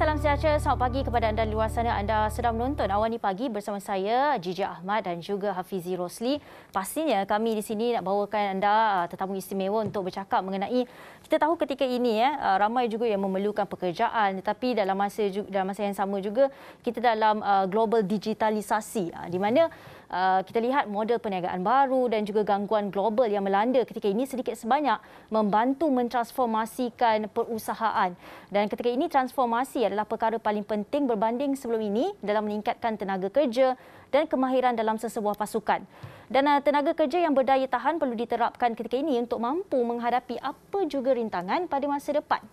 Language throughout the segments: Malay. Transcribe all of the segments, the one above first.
salam sejahtera. Selamat pagi kepada anda di luar sana. Anda sedang menonton Awani Pagi bersama saya, Jija Ahmad dan juga Hafizi Rosli. Pastinya kami di sini nak bawakan anda tetamu istimewa untuk bercakap mengenai, kita tahu ketika ini ramai juga yang memerlukan pekerjaan, tetapi dalam masa yang sama juga kita dalam global digitalisasi, di mana kita lihat model perniagaan baru dan juga gangguan global yang melanda ketika ini sedikit sebanyak membantu mentransformasikan perusahaan. Dan ketika ini transformasi adalah perkara paling penting berbanding sebelum ini dalam meningkatkan tenaga kerja dan kemahiran dalam sesebuah pasukan. Dan tenaga kerja yang berdaya tahan perlu diterapkan ketika ini untuk mampu menghadapi apa juga rintangan pada masa depan.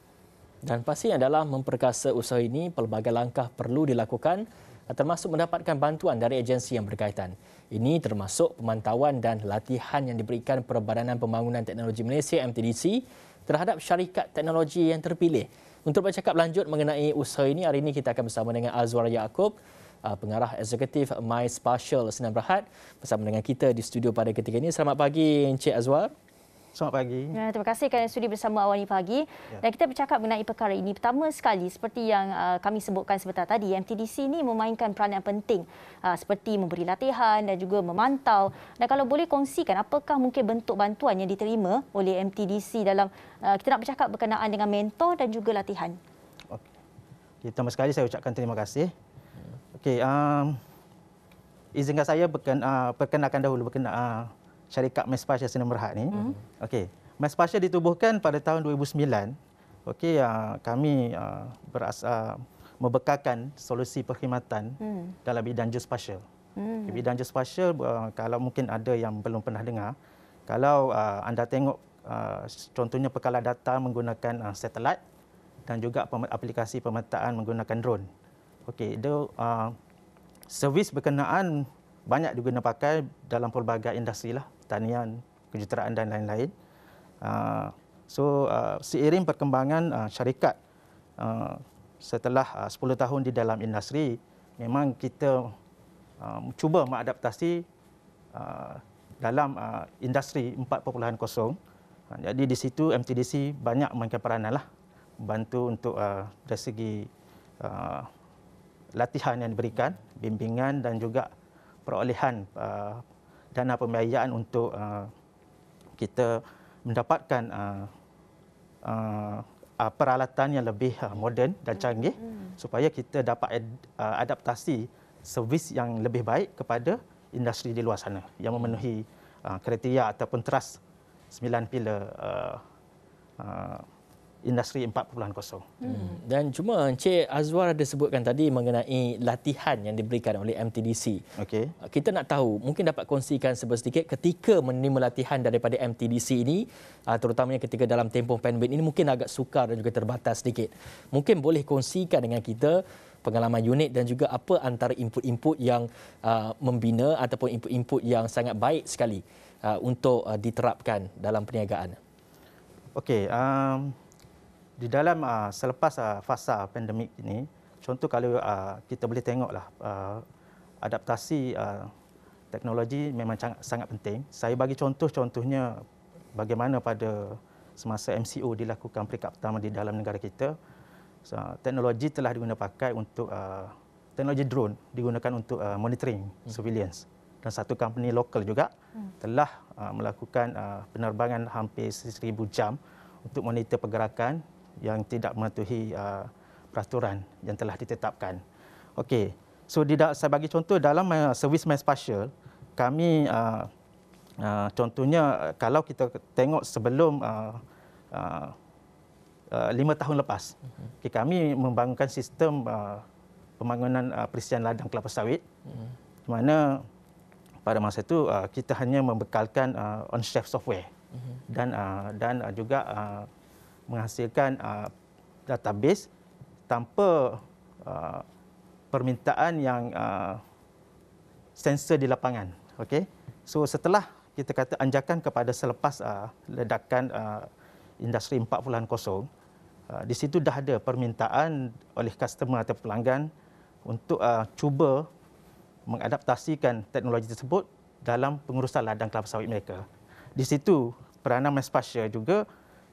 Dan pastinya dalam memperkasa usaha ini, pelbagai langkah perlu dilakukan, termasuk mendapatkan bantuan dari agensi yang berkaitan. Ini termasuk pemantauan dan latihan yang diberikan Perbadanan Pembangunan Teknologi Malaysia MTDC terhadap syarikat teknologi yang terpilih. Untuk bercakap lanjut mengenai usaha ini, hari ini kita akan bersama dengan Azwar Yaakob, pengarah eksekutif MySpatial Sdn Bhd, bersama dengan kita di studio pada ketika ini. Selamat pagi Encik Azwar. Selamat pagi. Terima kasih kerana sudi bersama Awani Pagi. Dan kita bercakap mengenai perkara ini. Pertama sekali, seperti yang kami sebutkan sebentar tadi, MTDC ini memainkan peranan penting seperti memberi latihan dan juga memantau. Dan kalau boleh kongsikan, apakah mungkin bentuk bantuan yang diterima oleh MTDC dalam kita nak bercakap berkenaan dengan mentor dan juga latihan? Okey, pertama sekali saya ucapkan terima kasih. Okey, izinkan saya perkenalkan dahulu berkenaan syarikat MySpatial Sdn Bhd ni. Okey, MySpatial ditubuhkan pada tahun 2009. Okey, kami membekalkan solusi perkhidmatan dalam bidang geospatial. Bidang geospatial, kalau mungkin ada yang belum pernah dengar, kalau anda tengok contohnya pekalan data menggunakan satelit dan juga aplikasi pemetaan menggunakan drone. Okey, itu servis berkenaan banyak digunakan pakai dalam pelbagai industri lah, pertanian, kejuruteraan dan lain-lain. Seiring perkembangan syarikat setelah 10 tahun di dalam industri, memang kita cuba mengadaptasi dalam industri 4.0. Jadi di situ MTDC banyak memainkan peranan lah, membantu untuk dari segi latihan yang diberikan, bimbingan dan juga perolehan dana pembiayaan untuk kita mendapatkan peralatan yang lebih moden dan canggih supaya kita dapat adaptasi servis yang lebih baik kepada industri di luar sana yang memenuhi kriteria ataupun trust 9 pilar industri 4.0. Dan cuma Encik Azwar ada sebutkan tadi mengenai latihan yang diberikan oleh MTDC. Okey. Kita nak tahu, mungkin dapat kongsikan sedikit ketika menerima latihan daripada MTDC ini, terutamanya ketika dalam tempoh pandemik ini mungkin agak sukar dan juga terbatas sedikit. Mungkin boleh kongsikan dengan kita pengalaman unik dan juga apa antara input-input yang membina ataupun input-input yang sangat baik sekali untuk diterapkan dalam perniagaan. Okey, di dalam selepas fasa pandemik ini, contoh kalau kita boleh tengoklah adaptasi teknologi memang sangat penting. Saya bagi contohnya bagaimana pada semasa MCO dilakukan peringkat pertama di dalam negara kita, teknologi telah digunakan pakai untuk teknologi drone digunakan untuk monitoring surveillance, dan satu company lokal juga telah melakukan penerbangan hampir 1,000 jam untuk monitor pergerakan yang tidak mematuhi peraturan yang telah ditetapkan. Okey, so saya bagi contoh dalam servis MySpatial, kami contohnya kalau kita tengok sebelum 5 tahun lepas, okay, kami membangunkan sistem pembangunan perisian ladang kelapa sawit, di mana pada masa itu kita hanya membekalkan on-shelf software dan juga menghasilkan database tanpa permintaan yang sensor di lapangan. Okey. So setelah kita kata anjakan kepada selepas ledakan industri 4.0, di situ dah ada permintaan oleh customer atau pelanggan untuk cuba mengadaptasikan teknologi tersebut dalam pengurusan ladang kelapa sawit mereka. Di situ peranan MySpatial juga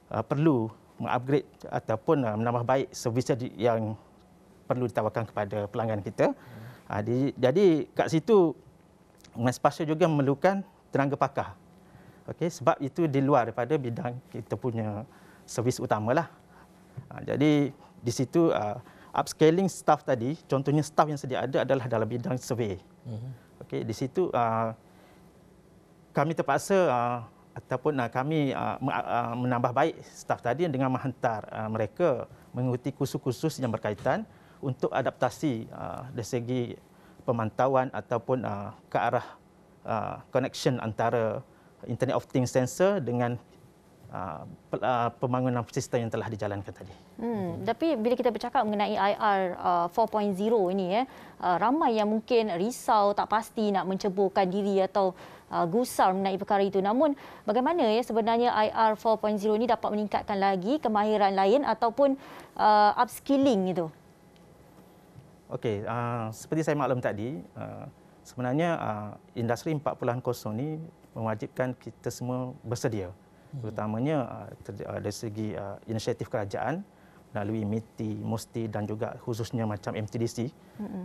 perlu mengupgrade ataupun menambah baik servis yang perlu ditawarkan kepada pelanggan kita. Jadi kat situ MySpatia juga memerlukan tenaga pakar. Okey, sebab itu di luar daripada bidang kita punya servis utamalah. Jadi di situ upscaling staff tadi, contohnya staff yang sedia ada adalah dalam bidang survey. Okey, di situ kami terpaksa ataupun kami menambah baik staf tadi dengan menghantar mereka mengikuti kursus-kursus yang berkaitan untuk adaptasi dari segi pemantauan ataupun ke arah connection antara Internet of Things sensor dengan pembangunan sistem yang telah dijalankan tadi. Tapi bila kita bercakap mengenai IR 4.0 ini, ramai yang mungkin risau, tak pasti nak menceburkan diri atau gusar mengenai perkara itu. Namun bagaimana sebenarnya IR 4.0 ini dapat meningkatkan lagi kemahiran lain ataupun upskilling itu? Okey, seperti saya maklum tadi, sebenarnya industri 4.0 ini mewajibkan kita semua bersedia. Terutamanya dari segi inisiatif kerajaan melalui MITI, MUSTI dan juga khususnya macam MTDC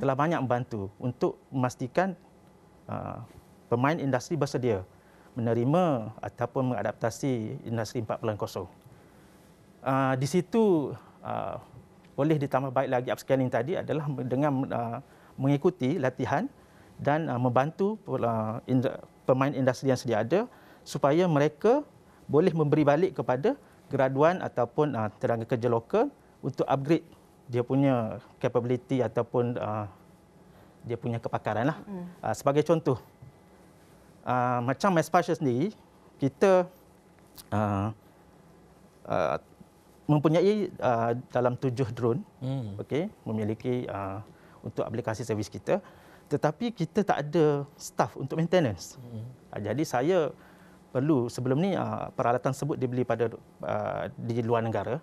telah banyak membantu untuk memastikan pemain industri bersedia menerima ataupun mengadaptasi industri 4.0. Di situ boleh ditambah baik lagi upscaling tadi adalah dengan mengikuti latihan dan membantu pemain industri yang sedia ada supaya mereka boleh memberi balik kepada graduan ataupun tenaga kerja lokal untuk upgrade dia punya capability ataupun dia punya kepakaran lah. Sebagai contoh, macam MySpatia sendiri, kita mempunyai dalam 7 drone, okey, memiliki untuk aplikasi servis kita, tetapi kita tak ada staff untuk maintenance. Jadi saya perlu sebelum ni peralatan tersebut dibeli di luar negara.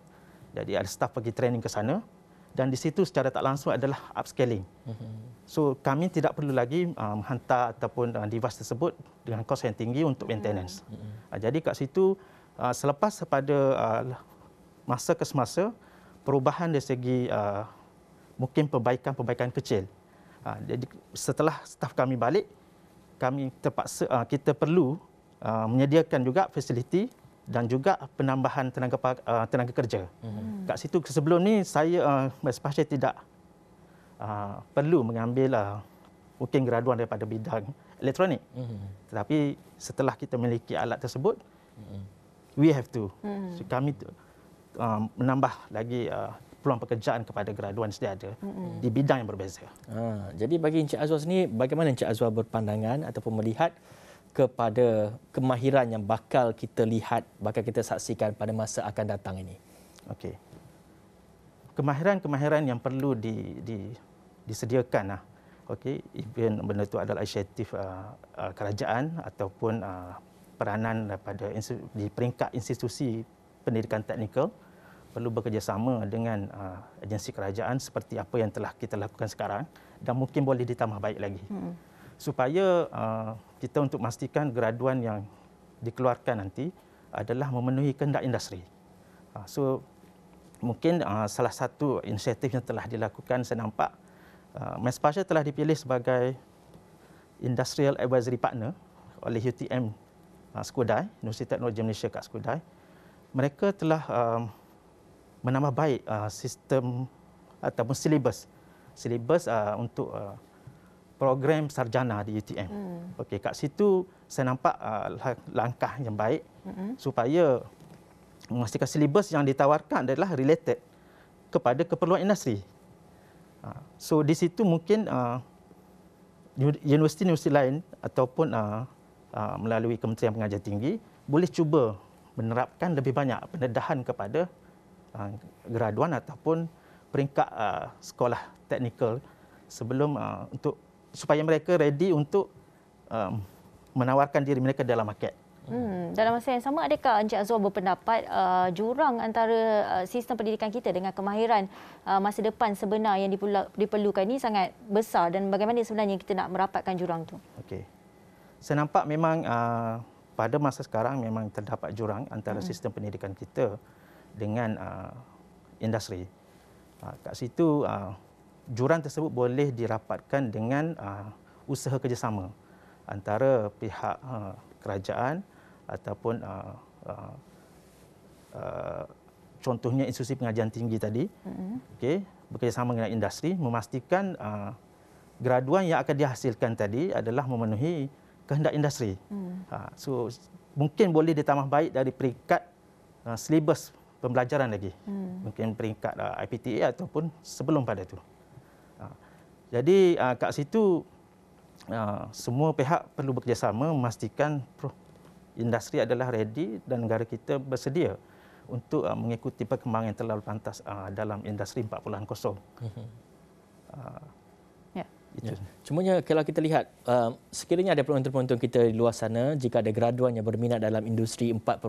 Jadi ada staff pergi training ke sana dan di situ secara tak langsung adalah upscaling. So kami tidak perlu lagi menghantar ataupun device tersebut dengan kos yang tinggi untuk maintenance. Jadi kat situ selepas pada masa ke semasa perubahan dari segi mungkin perbaikan kecil. Jadi setelah staf kami balik, kami terpaksa kita perlu menyediakan juga fasiliti dan juga penambahan tenaga kerja. Kat situ sebelum ni saya MySpatia tidak perlu mengambil mungkin graduan daripada bidang elektronik. Tetapi setelah kita memiliki alat tersebut, we have to. So, kami menambah lagi peluang pekerjaan kepada graduan sedia ada di bidang yang berbeza. Jadi bagi Encik Azwar sendiri, bagaimana Encik Azwar berpandangan ataupun melihat kepada kemahiran yang bakal kita lihat, bakal kita saksikan pada masa akan datang ini? Okey. Kemahiran yang perlu disediakan okey, even benda itu adalah inisiatif kerajaan ataupun peranan daripada di peringkat institusi pendidikan teknikal perlu bekerjasama dengan agensi kerajaan seperti apa yang telah kita lakukan sekarang dan mungkin boleh ditambah baik lagi. Supaya kita untuk memastikan graduan yang dikeluarkan nanti adalah memenuhi kehendak industri. So mungkin salah satu inisiatif yang telah dilakukan, saya nampak MySpatia telah dipilih sebagai Industrial Advisory Partner oleh UTM Skudai, Universiti Teknologi Malaysia kat Skudai. Mereka telah menambah baik sistem ataupun silibus untuk program sarjana di UTM. Okey, kat situ saya nampak langkah yang baik supaya memastikan silibus yang ditawarkan adalah related kepada keperluan industri. So di situ mungkin universiti-universiti lain ataupun melalui Kementerian Pengajian Tinggi boleh cuba menerapkan lebih banyak pendedahan kepada graduan ataupun peringkat sekolah teknikal sebelum untuk supaya mereka ready untuk menawarkan diri mereka dalam market. Dalam masa yang sama, adakah Encik Azwar berpendapat jurang antara sistem pendidikan kita dengan kemahiran masa depan sebenar yang diperlukan ini sangat besar, dan bagaimana sebenarnya kita nak merapatkan jurang itu? Okey. Saya nampak memang pada masa sekarang memang terdapat jurang antara sistem pendidikan kita dengan industri. Kat situ juran tersebut boleh dirapatkan dengan usaha kerjasama antara pihak kerajaan ataupun contohnya institusi pengajian tinggi tadi, okey, bekerjasama dengan industri memastikan graduan yang akan dihasilkan tadi adalah memenuhi kehendak industri. So mungkin boleh ditambah baik dari peringkat silibus pembelajaran lagi, mungkin peringkat IPTA ataupun sebelum pada itu. Jadi kat situ semua pihak perlu bekerjasama memastikan industri adalah ready dan negara kita bersedia untuk mengikuti perkembangan yang terlalu pantas dalam industri 4.0. Ya. Cumanya kalau kita lihat, sekiranya ada penonton-penonton kita di luar sana, jika ada graduan yang berminat dalam industri 4.0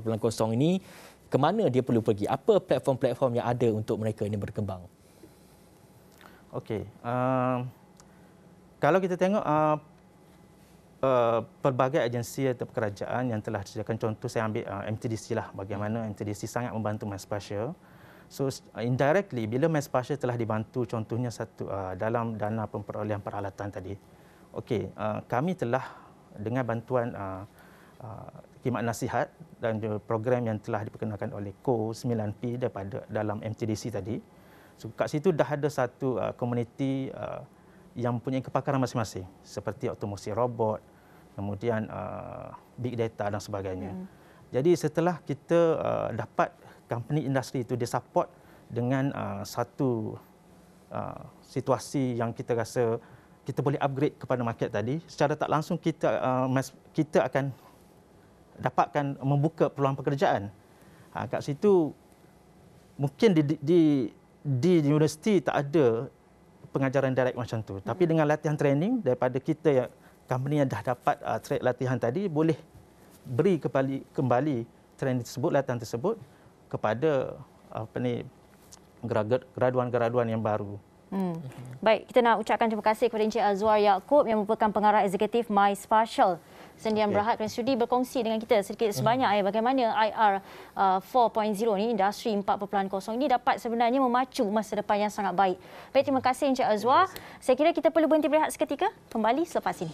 ini, ke mana dia perlu pergi? Apa platform-platform yang ada untuk mereka ini berkembang? Okey. Kalau kita tengok pelbagai agensi atau kerajaan yang telah disediakan, contoh saya ambil MTDC lah, bagaimana MTDC sangat membantu MySpatial. So indirectly bila MySpatial telah dibantu contohnya dalam dana pemperolehan peralatan tadi. Okey, kami telah dengan bantuan khidmat nasihat dan program yang telah diperkenalkan oleh KO 9P daripada dalam MTDC tadi. So, kat situ dah ada satu komuniti yang mempunyai kepakaran masing-masing seperti otomasi robot, kemudian big data dan sebagainya. Jadi setelah kita dapat company industri itu disupport dengan satu situasi yang kita rasa kita boleh upgrade kepada market tadi, secara tak langsung kita akan dapatkan membuka peluang pekerjaan. Kat situ mungkin di universiti tak ada pengajaran direct macam tu. Tapi dengan latihan training daripada kita yang company yang dah dapat latihan tadi, boleh beri kembali training tersebut, latihan tersebut kepada graduan-graduan yang baru. Baik, kita nak ucapkan terima kasih kepada Encik Azwar Yaakob yang merupakan pengarah eksekutif MySpatial. Sendian berhad dan sudi berkongsi dengan kita sedikit sebanyak bagaimana IR 4.0 ni, industri 4.0 ini dapat sebenarnya memacu masa depan yang sangat baik. Baik, terima kasih Encik Azwar. Saya kira kita perlu berhenti berehat seketika. Kembali selepas ini.